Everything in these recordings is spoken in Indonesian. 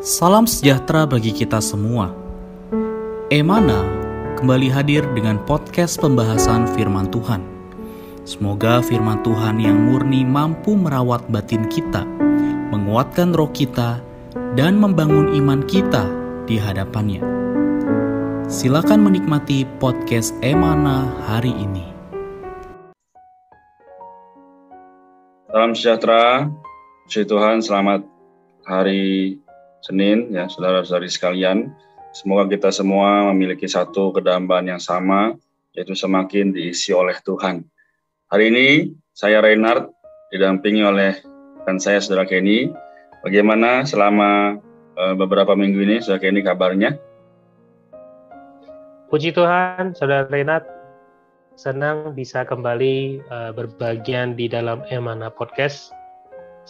Salam sejahtera bagi kita semua. Emana kembali hadir dengan podcast pembahasan firman Tuhan. Semoga firman Tuhan yang murni mampu merawat batin kita, menguatkan roh kita, dan membangun iman kita di hadapannya. Silakan menikmati podcast Emana hari ini. Salam sejahtera, puji Tuhan, selamat hari Senin, ya saudara-saudari sekalian. Semoga kita semua memiliki satu kedamaian yang sama, yaitu semakin diisi oleh Tuhan. Hari ini saya Reinhard, didampingi oleh rekan saya Saudara Kenny. Bagaimana selama beberapa minggu ini Saudara Kenny kabarnya? Puji Tuhan, Saudara Reinhard, senang bisa kembali berbagian di dalam Emana Podcast.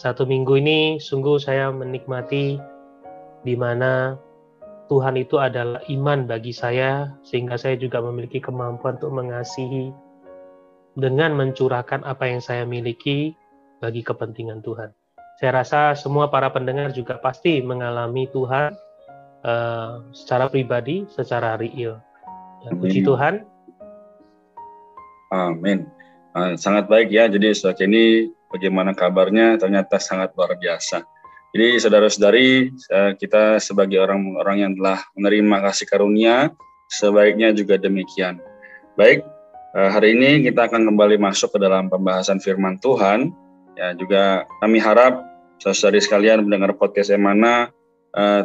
Satu minggu ini sungguh saya menikmati di mana Tuhan itu adalah iman bagi saya, sehingga saya juga memiliki kemampuan untuk mengasihi dengan mencurahkan apa yang saya miliki bagi kepentingan Tuhan. Saya rasa semua para pendengar juga pasti mengalami Tuhan secara pribadi, secara real. Ya, puji Tuhan. Amin. Sangat baik ya. Jadi Saudara ini bagaimana kabarnya? Ternyata sangat luar biasa. Jadi saudara-saudari, kita sebagai orang-orang yang telah menerima kasih karunia, sebaiknya juga demikian. Baik, hari ini kita akan kembali masuk ke dalam pembahasan firman Tuhan. Ya, juga kami harap saudara-saudari sekalian mendengar podcast Emana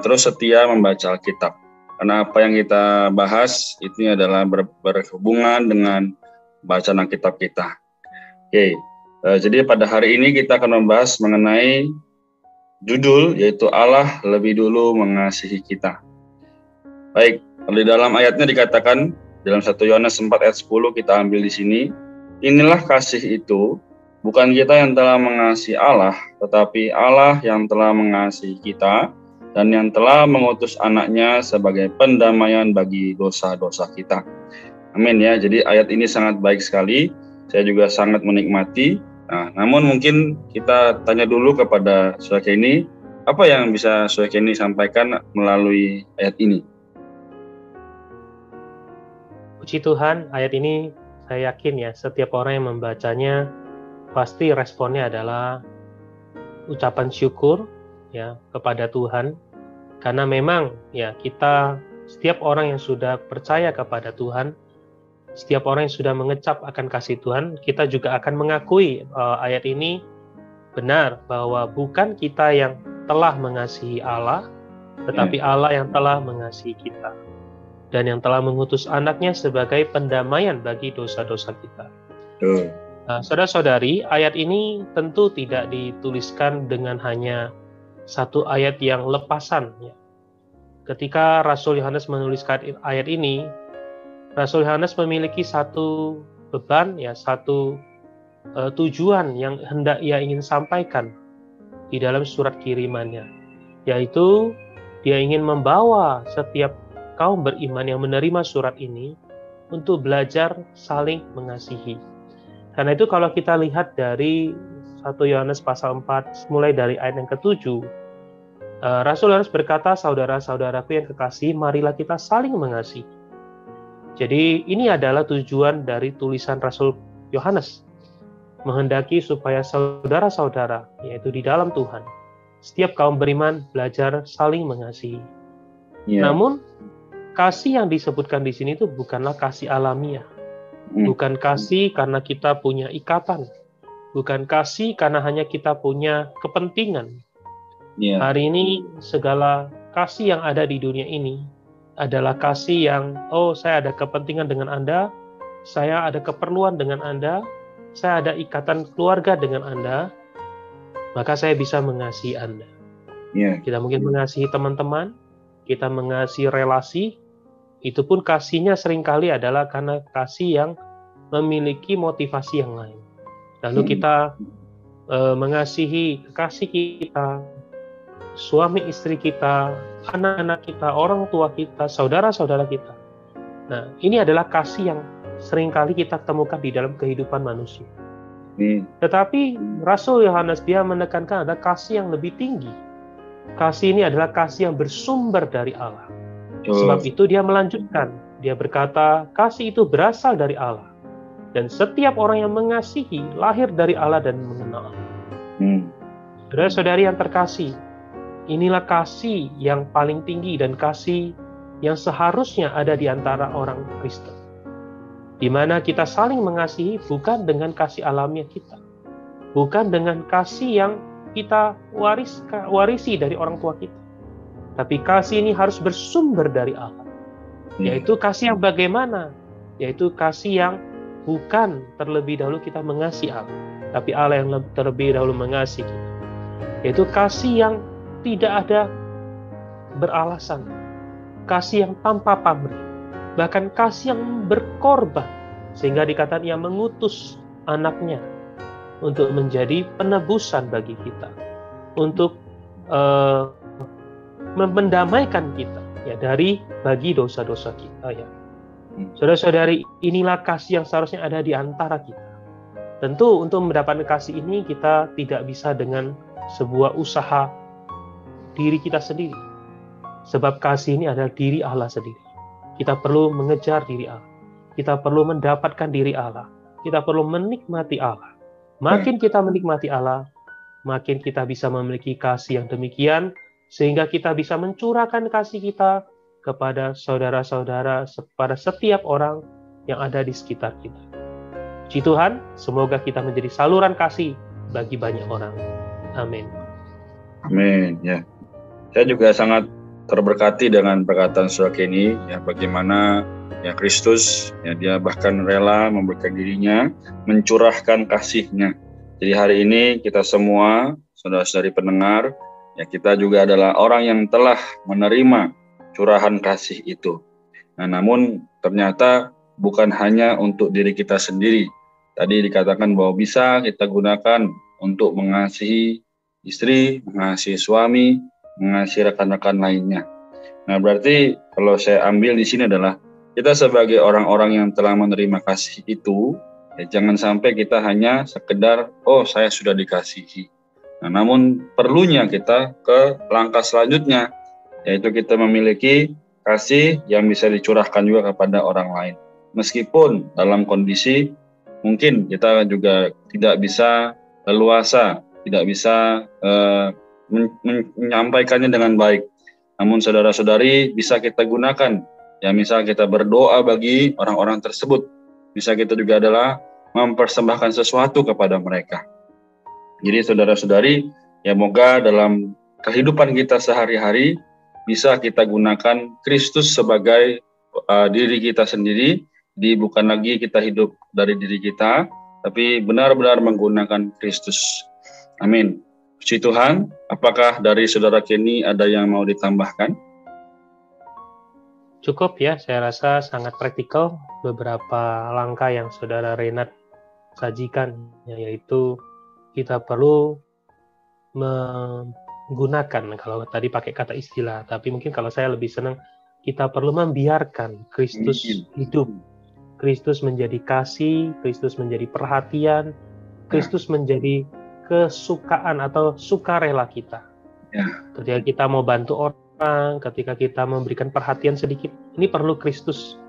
terus setia membaca Alkitab. Karena apa yang kita bahas itu adalah berhubungan dengan bacaan Alkitab kita. Oke, jadi pada hari ini kita akan membahas mengenai judul, yaitu Allah lebih dulu mengasihi kita. Baik, di dalam ayatnya dikatakan, dalam 1 Yohanes 4 ayat 10 kita ambil di sini, inilah kasih itu, bukan kita yang telah mengasihi Allah, tetapi Allah yang telah mengasihi kita, dan yang telah mengutus anaknya sebagai pendamaian bagi dosa-dosa kita. Amin ya, jadi ayat ini sangat baik sekali, saya juga sangat menikmati. Nah, namun mungkin kita tanya dulu kepada Saudara Kenny, apa yang bisa Saudara Kenny sampaikan melalui ayat ini? Puji Tuhan, ayat ini saya yakin ya, setiap orang yang membacanya pasti responnya adalah ucapan syukur ya kepada Tuhan, karena memang ya kita, setiap orang yang sudah percaya kepada Tuhan, setiap orang yang sudah mengecap akan kasih Tuhan, kita juga akan mengakui ayat ini benar, bahwa bukan kita yang telah mengasihi Allah, tetapi Allah yang telah mengasihi kita, dan yang telah mengutus anaknya sebagai pendamaian bagi dosa-dosa kita. Saudara-saudari, ayat ini tentu tidak dituliskan dengan hanya satu ayat yang lepasan. Ya. Ketika Rasul Yohanes menuliskan ayat ini, Rasul Yohanes memiliki satu beban, ya, satu tujuan yang hendak ia ingin sampaikan di dalam surat kirimannya, yaitu dia ingin membawa setiap kaum beriman yang menerima surat ini untuk belajar saling mengasihi. Karena itu kalau kita lihat dari 1 Yohanes pasal 4, mulai dari ayat yang ke-7, Rasul Yohanes berkata, saudara-saudaraku yang kekasih, marilah kita saling mengasihi. Jadi ini adalah tujuan dari tulisan Rasul Yohanes, menghendaki supaya saudara-saudara, yaitu di dalam Tuhan, setiap kaum beriman belajar saling mengasihi. Namun kasih yang disebutkan di sini itu bukanlah kasih alamiah, bukan kasih karena kita punya ikatan, bukan kasih karena hanya kita punya kepentingan. Hari ini segala kasih yang ada di dunia ini adalah kasih yang, saya ada kepentingan dengan Anda, saya ada keperluan dengan Anda, saya ada ikatan keluarga dengan Anda, maka saya bisa mengasihi Anda. Kita mungkin mengasihi teman-teman, kita mengasihi relasi, itu pun kasihnya seringkali adalah karena kasih yang memiliki motivasi yang lain. Lalu kita mengasihi kekasih kita, suami istri kita, anak-anak kita, orang tua kita, saudara-saudara kita. Nah, ini adalah kasih yang seringkali kita temukan di dalam kehidupan manusia. Tetapi Rasul Yohanes dia menekankan ada kasih yang lebih tinggi, kasih ini adalah kasih yang bersumber dari Allah. Sebab itu dia melanjutkan, dia berkata, kasih itu berasal dari Allah. Dan setiap orang yang mengasihi lahir dari Allah dan mengenal Allah. Saudara-saudari yang terkasih, inilah kasih yang paling tinggi dan kasih yang seharusnya ada di antara orang Kristen. Di mana kita saling mengasihi bukan dengan kasih alamiah kita. Bukan dengan kasih yang kita warisi dari orang tua kita. Tapi kasih ini harus bersumber dari Allah. Yaitu kasih yang bagaimana? Yaitu kasih yang bukan terlebih dahulu kita mengasihi Allah, tapi Allah yang terlebih dahulu mengasihi kita. Yaitu kasih yang tidak ada beralasan, kasih yang tanpa pamrih, bahkan kasih yang berkorban, sehingga dikatakan ia mengutus anaknya untuk menjadi penebusan bagi kita, untuk mendamaikan kita ya bagi dosa-dosa kita ya. Saudara-saudari, inilah kasih yang seharusnya ada di antara kita. Tentu untuk mendapatkan kasih ini kita tidak bisa dengan sebuah usaha diri kita sendiri. Sebab kasih ini adalah diri Allah sendiri. Kita perlu mengejar diri Allah. Kita perlu mendapatkan diri Allah. Kita perlu menikmati Allah. Makin kita menikmati Allah, makin kita bisa memiliki kasih yang demikian, sehingga kita bisa mencurahkan kasih kita kepada saudara-saudara, kepada setiap orang yang ada di sekitar kita. Puji Tuhan, semoga kita menjadi saluran kasih bagi banyak orang. Amin. Amin. Ya, saya juga sangat terberkati dengan perkataan saudara Kenny. Ya, bagaimana ya Kristus, ya dia bahkan rela memberikan dirinya, mencurahkan kasih-Nya. Jadi hari ini kita semua, saudara-saudari pendengar, ya kita juga adalah orang yang telah menerima curahan kasih itu. Nah, namun ternyata bukan hanya untuk diri kita sendiri. Tadi dikatakan bahwa bisa kita gunakan untuk mengasihi istri, mengasihi suami, mengasihi rekan-rekan lainnya. Nah, berarti kalau saya ambil di sini adalah kita sebagai orang-orang yang telah menerima kasih itu, ya jangan sampai kita hanya sekedar, oh saya sudah dikasihi. Nah, namun perlunya kita ke langkah selanjutnya, yaitu kita memiliki kasih yang bisa dicurahkan juga kepada orang lain. Meskipun dalam kondisi mungkin kita juga tidak bisa leluasa, tidak bisa menyampaikannya dengan baik. Namun saudara-saudari bisa kita gunakan, ya misal kita berdoa bagi orang-orang tersebut. Bisa kita juga adalah mempersembahkan sesuatu kepada mereka. Jadi saudara-saudari, ya moga dalam kehidupan kita sehari-hari bisa kita gunakan Kristus sebagai diri kita sendiri, bukan lagi kita hidup dari diri kita, tapi benar-benar menggunakan Kristus. Amin. Puji Tuhan, apakah dari saudara Kenny ada yang mau ditambahkan? Cukup ya, saya rasa sangat praktikal beberapa langkah yang saudara Renat sajikan, yaitu kita perlu menggunakan, kalau tadi pakai kata istilah, tapi mungkin kalau saya lebih senang, kita perlu membiarkan Kristus hidup. Kristus menjadi kasih, Kristus menjadi perhatian, Kristus menjadi kesukaan atau sukarela kita. Ketika kita mau bantu orang, ketika kita memberikan perhatian sedikit, ini perlu Kristus.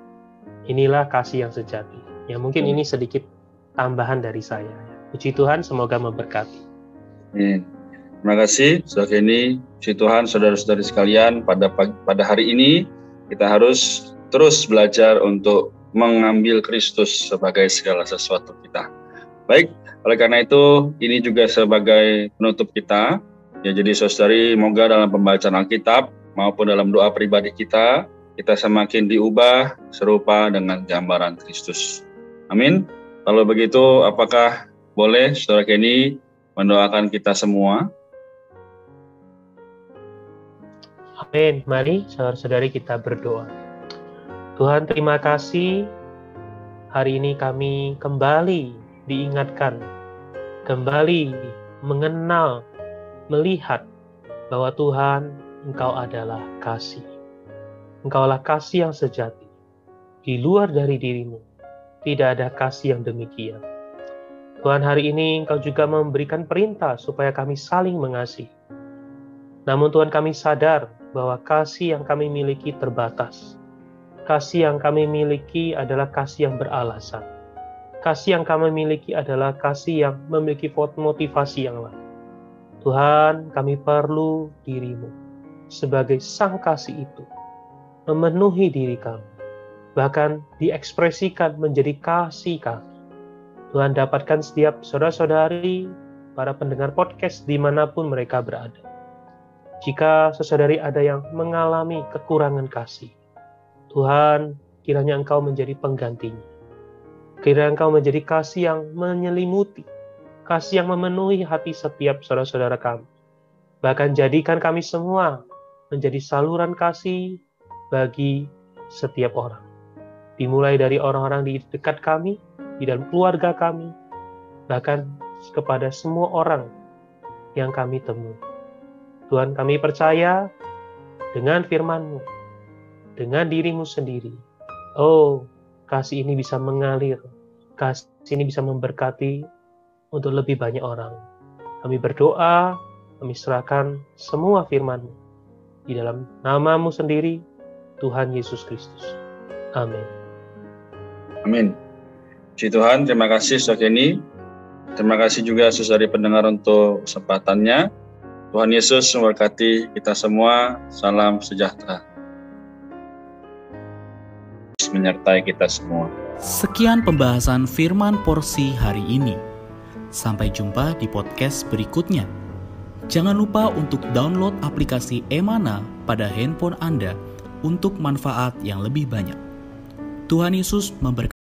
Inilah kasih yang sejati. Ya mungkin ini sedikit tambahan dari saya. Puji Tuhan, semoga memberkati. Terima kasih, saudara Kenny. Puji Tuhan, saudara-saudari sekalian, pada hari ini kita harus terus belajar untuk mengambil Kristus sebagai segala sesuatu kita. Baik, oleh karena itu, ini juga sebagai penutup kita. Ya, jadi saudari, moga dalam pembacaan Alkitab maupun dalam doa pribadi kita semakin diubah serupa dengan gambaran Kristus. Amin. Kalau begitu, apakah boleh saudara Kenny mendoakan kita semua? Amin. Mari saudara-saudari kita berdoa. Tuhan, terima kasih. Hari ini kami kembali diingatkan, kembali mengenal, melihat bahwa Tuhan, Engkau adalah kasih. Engkaulah kasih yang sejati. Di luar dari dirimu, tidak ada kasih yang demikian. Tuhan, hari ini Engkau juga memberikan perintah supaya kami saling mengasihi. Namun Tuhan, kami sadar bahwa kasih yang kami miliki terbatas. Kasih yang kami miliki adalah kasih yang beralasan. Kasih yang kami miliki adalah kasih yang memiliki motivasi yang lain. Tuhan, kami perlu diri-Mu sebagai sang kasih itu, memenuhi diri kami, bahkan diekspresikan menjadi kasih kami. Tuhan, dapatkan setiap saudara-saudari, para pendengar podcast dimanapun mereka berada. Jika saudari ada yang mengalami kekurangan kasih, Tuhan, kiranya Engkau menjadi penggantinya. Kiranya Engkau menjadi kasih yang menyelimuti, kasih yang memenuhi hati setiap saudara-saudara kami. Bahkan jadikan kami semua menjadi saluran kasih bagi setiap orang. Dimulai dari orang-orang di dekat kami, di dalam keluarga kami, bahkan kepada semua orang yang kami temui. Tuhan, kami percaya dengan firman-Mu, dengan diri-Mu sendiri. Oh, kasih ini bisa mengalir, kasih ini bisa memberkati untuk lebih banyak orang. Kami berdoa, kami serahkan semua firman-Mu di dalam nama-Mu sendiri, Tuhan Yesus Kristus. Amin. Amin. Puji Tuhan, terima kasih Saudara Kenny. Terima kasih juga saudari pendengar untuk kesempatannya. Tuhan Yesus memberkati kita semua. Salam sejahtera menyertai kita semua. Sekian pembahasan firman porsi hari ini. Sampai jumpa di podcast berikutnya. Jangan lupa untuk download aplikasi e-Mana pada handphone Anda untuk manfaat yang lebih banyak. Tuhan Yesus memberkati.